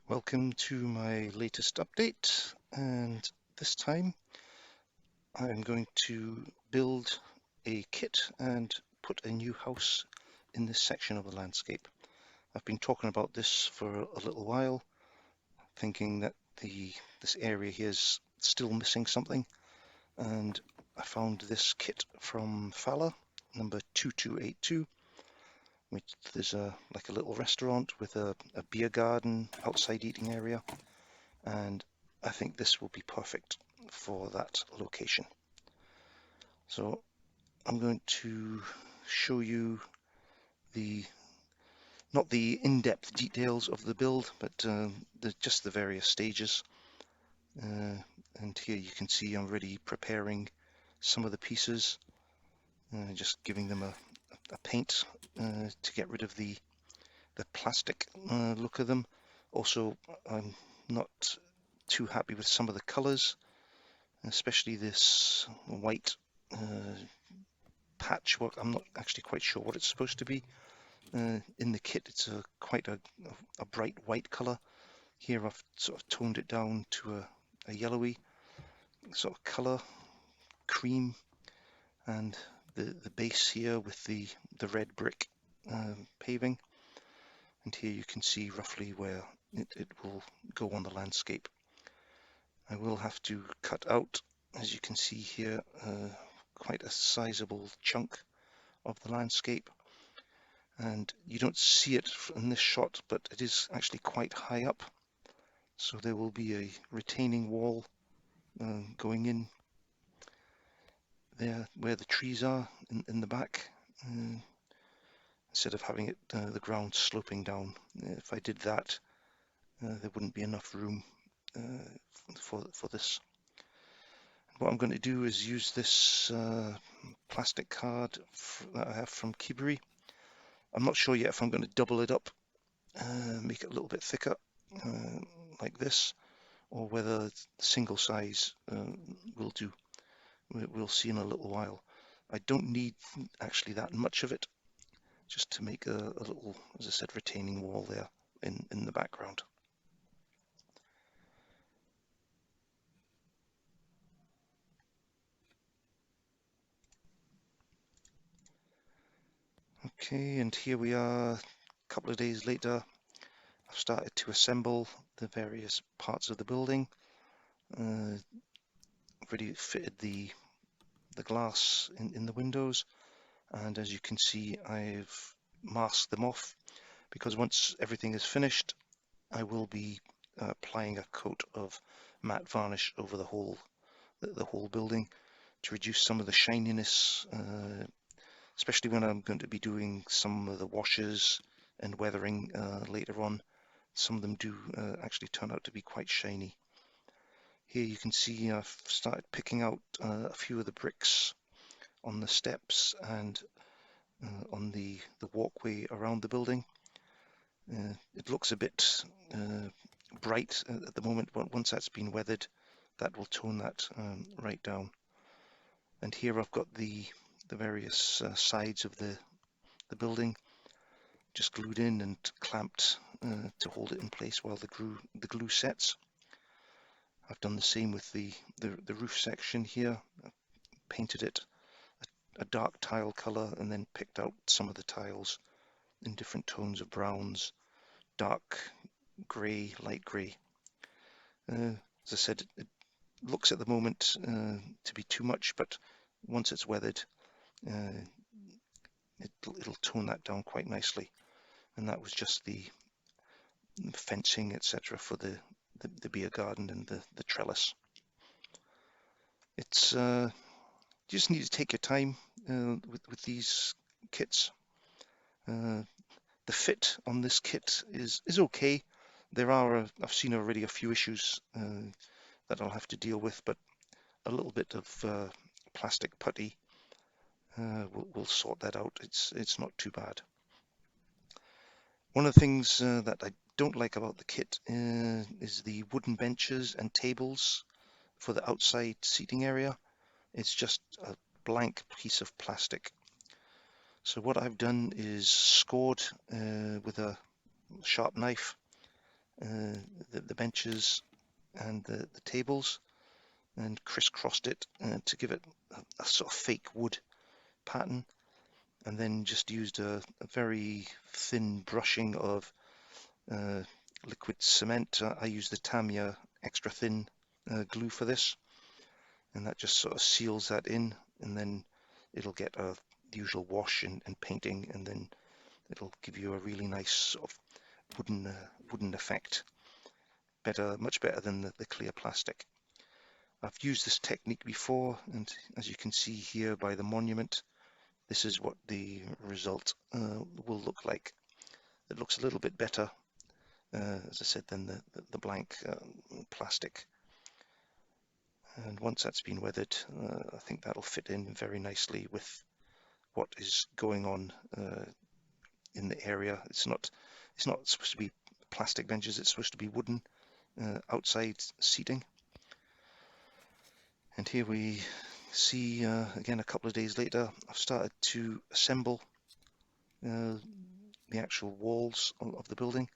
Welcome to my latest update, and this time I'm going to build a kit and put a new house in this section of the landscape. I've been talking about this for a little while, thinking that this area here is still missing something, and I found this kit from Fowler, number 2282, which there's like a little restaurant with a beer garden, outside eating area, and I think this will be perfect for that location. So I'm going to show you the not the in-depth details of the build, but just the various stages. And here you can see I'm already preparing some of the pieces, just giving them a paint to get rid of the plastic look of them. Also, I'm not too happy with some of the colors, especially this white patchwork. I'm not actually quite sure what it's supposed to be. In the kit, it's quite a bright white color. Here I've sort of toned it down to a yellowy sort of color, cream, and the base here with the red brick paving. And here you can see roughly where it will go on the landscape. I will have to cut out, as you can see here, quite a sizable chunk of the landscape, and you don't see it in this shot, but it is actually quite high up, so there will be a retaining wall going in there where the trees are in the back, instead of having it the ground sloping down. If I did that, there wouldn't be enough room for this. What I'm going to do is use this plastic card that I have from Kibri. I'm not sure yet if I'm going to double it up, make it a little bit thicker, like this, or whether single size will do. We'll see in a little while. I don't need actually that much of it, just to make a little, as I said, retaining wall there in the background. Okay, and here we are a couple of days later. I've started to assemble the various parts of the building. Already fitted the glass in the windows, and as you can see, I've masked them off, because once everything is finished, I will be applying a coat of matte varnish over the whole building to reduce some of the shininess, especially when I'm going to be doing some of the washes and weathering later on. Some of them do actually turn out to be quite shiny. Here you can see I've started picking out a few of the bricks on the steps and on the walkway around the building. It looks a bit bright at the moment, but once that's been weathered, that will tone that right down. And here I've got the various sides of the building just glued in and clamped to hold it in place while the glue sets. I've done the same with the roof section here. I've painted it a dark tile color and then picked out some of the tiles in different tones of browns, dark grey, light grey. As I said, it looks at the moment to be too much, but once it's weathered, it'll tone that down quite nicely. And that was just the fencing, etc., for the beer garden and the trellis. It's you just need to take your time with these kits. The fit on this kit is okay. There are I've seen already a few issues that I'll have to deal with, but a little bit of plastic putty will sort that out. It's not too bad. One of the things that I don't like about the kit is the wooden benches and tables for the outside seating area. It's just a blank piece of plastic. So what I've done is scored with a sharp knife the benches and the tables, and crisscrossed it to give it a sort of fake wood pattern, and then just used a very thin brushing of liquid cement. I use the Tamiya extra thin glue for this, and that just sort of seals that in, and then it'll get a usual wash and painting, and then it'll give you a really nice sort of wooden effect. Much better than the clear plastic. I've used this technique before, and as you can see here by the monument, this is what the result will look like. It looks a little bit better, as I said, than the blank plastic. And once that's been weathered, I think that'll fit in very nicely with what is going on in the area. It's not supposed to be plastic benches, it's supposed to be wooden outside seating. And here we see again a couple of days later, I've started to assemble the actual walls of the building.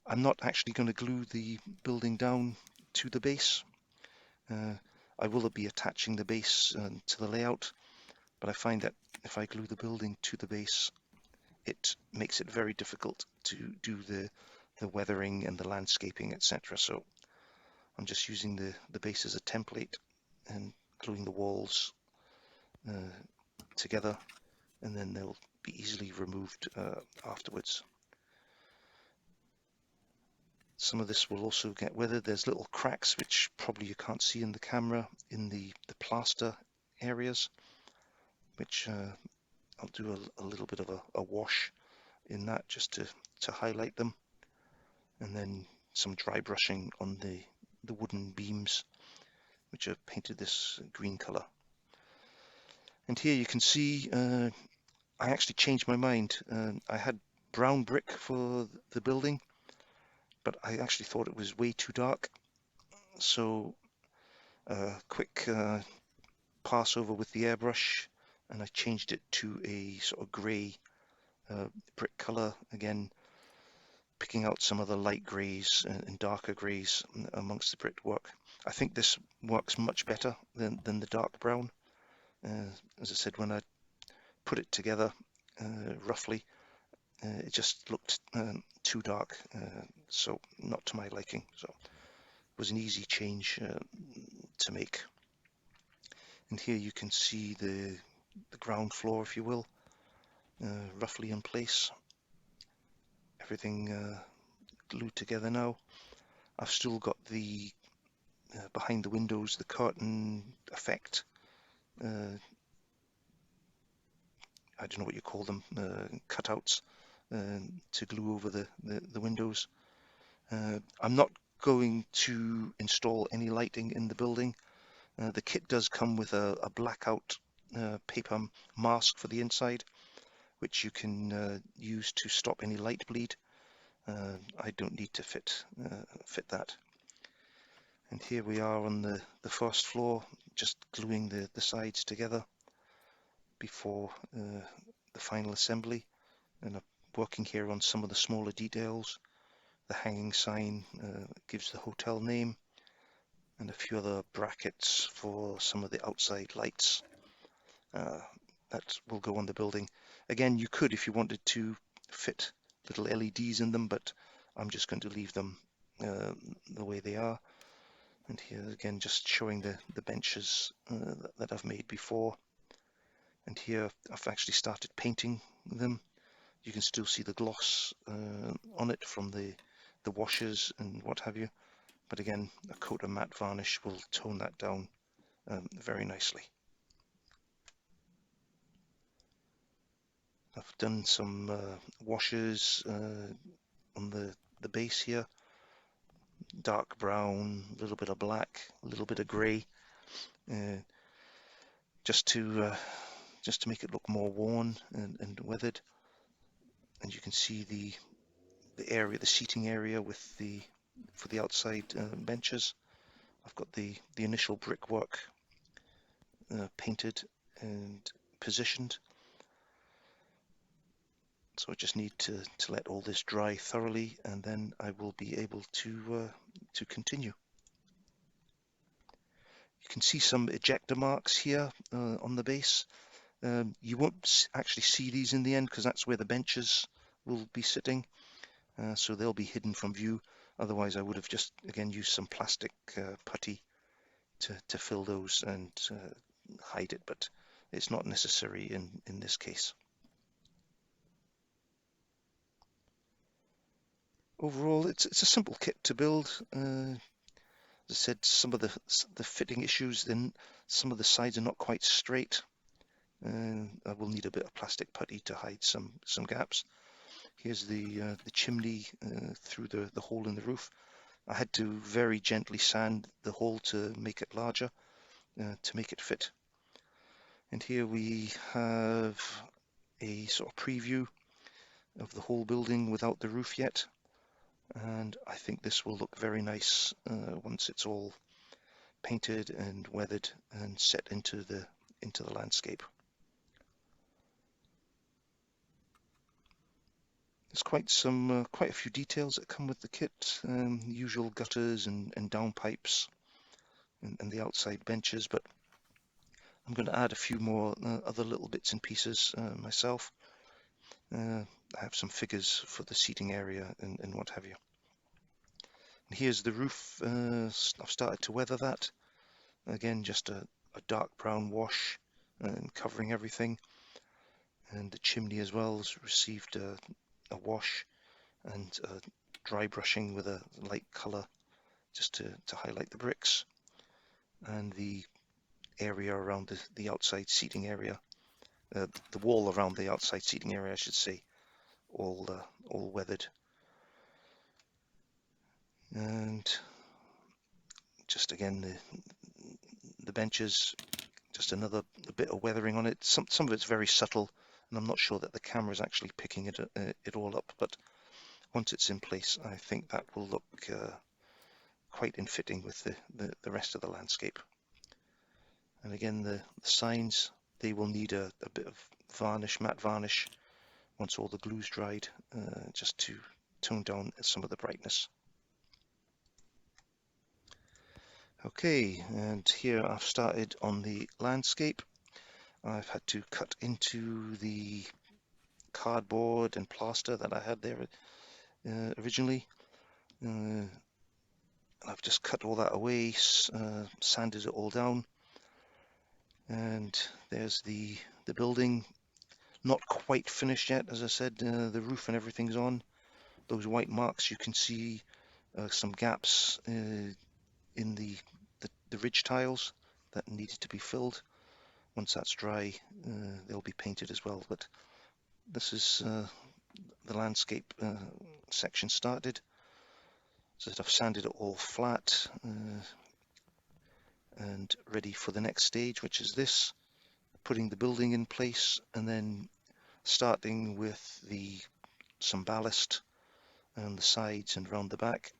I'm not actually going to glue the building down to the base. I will be attaching the base to the layout, but I find that if I glue the building to the base, it makes it very difficult to do the weathering and the landscaping, etc. So I'm just using the base as a template and gluing the walls together, and then they'll be easily removed afterwards. Some of this will also get weathered. There's little cracks which probably you can't see in the camera in the plaster areas, which I'll do a little bit of a wash in that just to highlight them, and then some dry brushing on the wooden beams, which are painted this green color. And here you can see I actually changed my mind. I had brown brick for the building, but I actually thought it was way too dark, so a quick pass over with the airbrush, and I changed it to a sort of grey brick color, again picking out some of the light greys and darker greys amongst the brickwork. I think this works much better than the dark brown. As I said, when I put it together roughly, it just looked too dark, so not to my liking. So it was an easy change to make. And here you can see the ground floor, if you will, roughly in place. Everything glued together now. I've still got the behind the windows, the curtain effect. I don't know what you call them, cutouts to glue over the windows. I'm not going to install any lighting in the building. The kit does come with a blackout paper mask for the inside, which you can use to stop any light bleed. I don't need to fit that. And here we are on the first floor, just gluing the sides together before the final assembly. And I'm working here on some of the smaller details. The hanging sign gives the hotel name, and a few other brackets for some of the outside lights that will go on the building. Again, you could, if you wanted to, fit little LEDs in them, but I'm just going to leave them the way they are. And here again, just showing the benches that I've made before. And here I've actually started painting them. You can still see the gloss on it from the washes and what have you. But again, a coat of matte varnish will tone that down very nicely. I've done some washes on the base here. Dark brown, a little bit of black, a little bit of grey, just to make it look more worn and weathered. And you can see the area, the seating area with for the outside benches. I've got the initial brickwork painted and positioned. So I just need to let all this dry thoroughly, and then I will be able to continue. You can see some ejector marks here on the base. You won't actually see these in the end because that's where the benches will be sitting, so they'll be hidden from view. Otherwise I would have just again used some plastic putty to fill those and hide it, but it's not necessary in this case. Overall, it's a simple kit to build. As I said, some of the fitting issues, then some of the sides are not quite straight. I will need a bit of plastic putty to hide some gaps. Here's the chimney through the hole in the roof. I had to very gently sand the hole to make it larger, to make it fit. And here we have a sort of preview of the whole building without the roof yet. And I think this will look very nice once it's all painted and weathered and set into the landscape. There's quite a few details that come with the kit, usual gutters and downpipes and the outside benches, but I'm going to add a few more other little bits and pieces myself. I have some figures for the seating area and what have you. And here's the roof. I've started to weather that. Again, just a dark brown wash covering everything. And the chimney as well has received a wash and dry brushing with a light colour just to highlight the bricks. And the area around the outside seating area, the wall around the outside seating area, I should say, all weathered. And just again, the benches, just another bit of weathering on it. Some of it's very subtle, and I'm not sure that the camera is actually picking it all up, but once it's in place, I think that will look quite in fitting with the rest of the landscape. And again, the signs, they will need a bit of varnish, matte varnish, once all the glue's dried, just to tone down some of the brightness. Okay, and here I've started on the landscape. I've had to cut into the cardboard and plaster that I had there originally. I've just cut all that away, sanded it all down, and there's the building. Not quite finished yet, as I said. The roof and everything's on. Those white marks, you can see some gaps in the ridge tiles that needed to be filled. Once that's dry, they'll be painted as well. But this is the landscape section started. So I've sanded it all flat and ready for the next stage, which is this, putting the building in place, and then starting with some ballast and the sides and round the back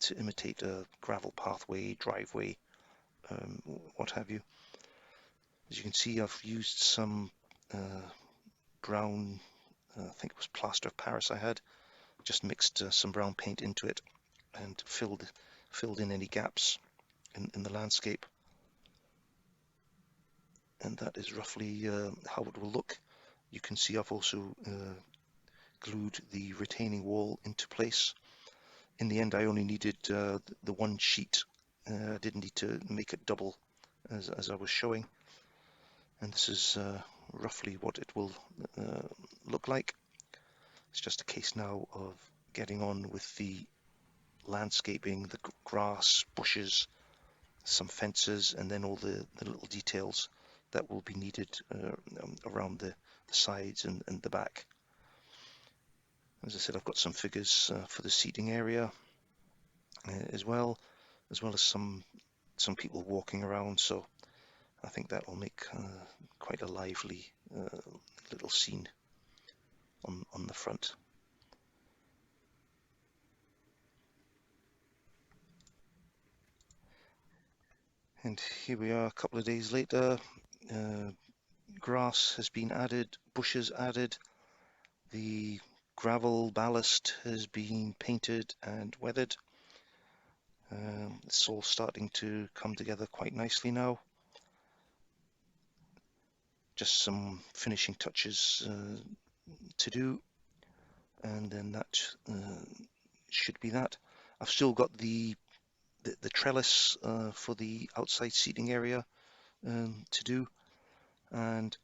to imitate a gravel pathway, driveway, what have you. As you can see, I've used some brown, I think it was plaster of Paris I had, just mixed some brown paint into it and filled in any gaps in the landscape. And that is roughly how it will look. You can see I've also glued the retaining wall into place. In the end, I only needed the one sheet. I didn't need to make it double as I was showing. And this is roughly what it will look like. It's just a case now of getting on with the landscaping, the grass, bushes, some fences, and then all the little details that will be needed around the sides and the back. As I said, I've got some figures for the seating area as well as some people walking around, so I think that will make quite a lively little scene on the front. And here we are a couple of days later. Grass has been added, bushes added, The gravel ballast has been painted and weathered. It's all starting to come together quite nicely now. Just some finishing touches to do, and then that should be that. I've still got the trellis for the outside seating area to do, and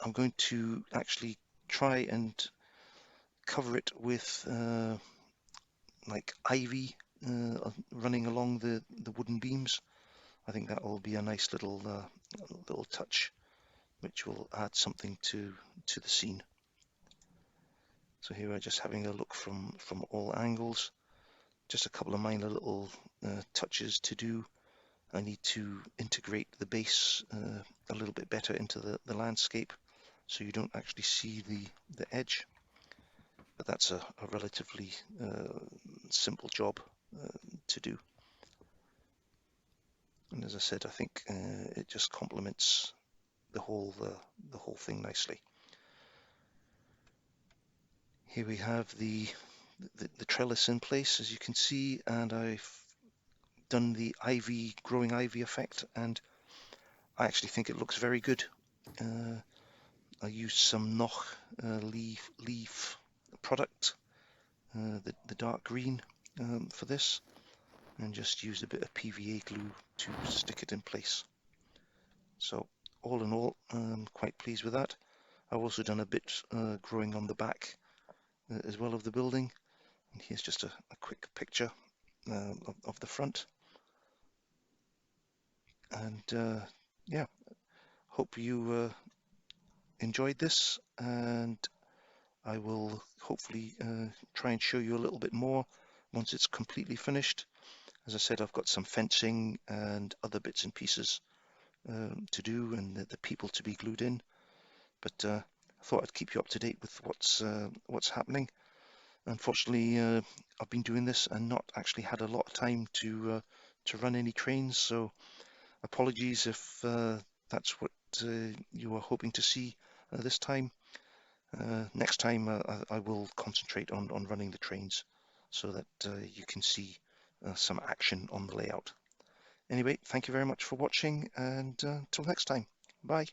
I'm going to actually try and cover it with like ivy running along the wooden beams. I think that will be a nice little touch, which will add something to the scene. So here we're just having a look from all angles. Just a couple of minor little touches to do. I need to integrate the base a little bit better into the landscape, so you don't actually see the edge. But that's a relatively simple job to do. And as I said, I think it just complements the whole thing nicely. Here we have the trellis in place, as you can see, and I've done the growing ivy effect, and I actually think it looks very good. I used some Noch leaf product, the dark green, for this, and just used a bit of PVA glue to stick it in place. So all in all, I'm quite pleased with that. I've also done a bit growing on the back as well of the building, and here's just a quick picture of the front. And yeah, hope you enjoyed this, and I will hopefully try and show you a little bit more once it's completely finished. As I said, I've got some fencing and other bits and pieces to do, and the people to be glued in, but I thought I'd keep you up to date with what's happening. Unfortunately, I've been doing this and not actually had a lot of time to run any trains, so apologies if that's what you were hoping to see this time. Next time I will concentrate on running the trains so that you can see some action on the layout. Anyway, thank you very much for watching, and till next time. Bye.